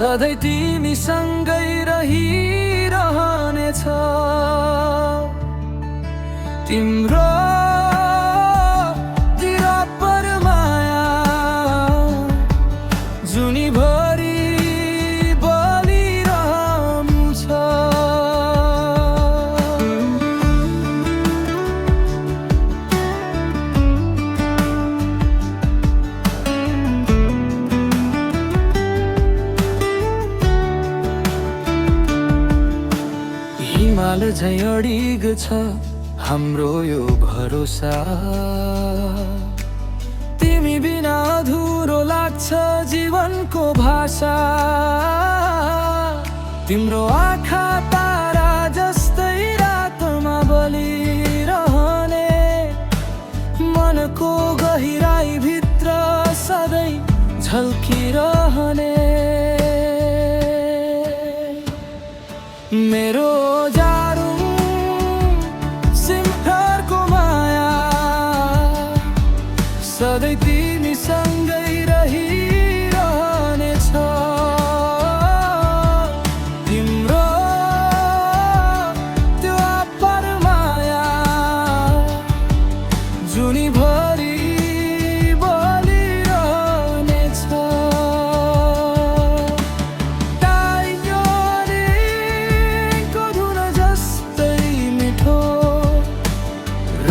सधैँ तिमीसँगै रहिरहनेछ। तिम्रो तिरपर माया जुनीभरि बलिरहनु छ। हिमाल झैँ अडिग छ हाम्रो यो भरोसा। तिमी बिना अधुरो लाग्छ जीवनको भाषा। तिम्रो आँखा तारा जस्तै रातमा बलिरहने, मनको गहिराई भित्र सधैँ झल्किरहने। मेरो जारुङ सिमटरको माया सधैँ तिमीसँगै रहिरहनेछ। तिम्रो त्यो अपार माया जुनीभरि बलिरहनेछ।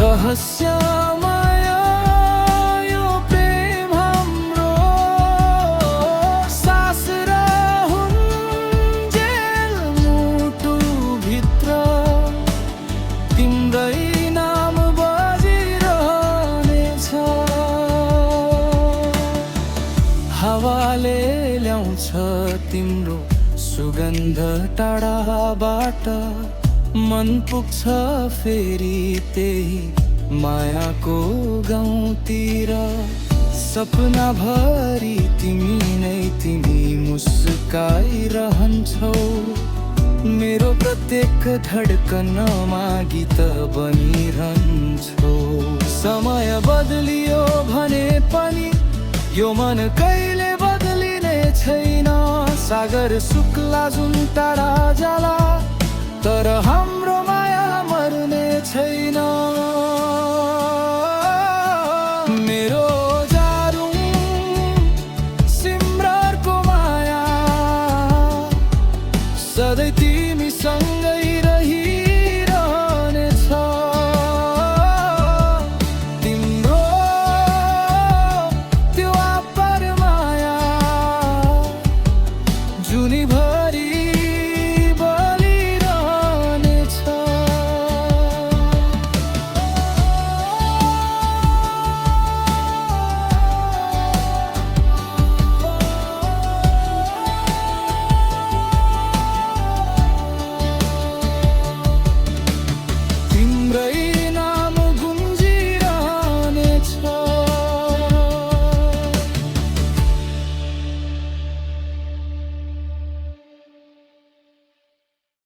रहस्यमय यो प्रेम हाम्रो, सास रहन्जेल मुटुभित्र तिम्रै नाम बजिरहनेछ। हावाले ल्याउँछ तिम्रो सुगन्ध टाढाबाट, मन पुग्छ फेरि त्यही मायाको गाउँतिर। सपनाभरि तिमी नै तिमी मुस्काइरहन्छौ, मेरो प्रत्येक धड्कनमा गीत बनिरहन्छौ। समय बदलियो भने पनि यो मन कहिले बदलिने छैन। सागर सुक्ला जुन टाढा जाला, तर हाम्रो माया मर्ने छैन।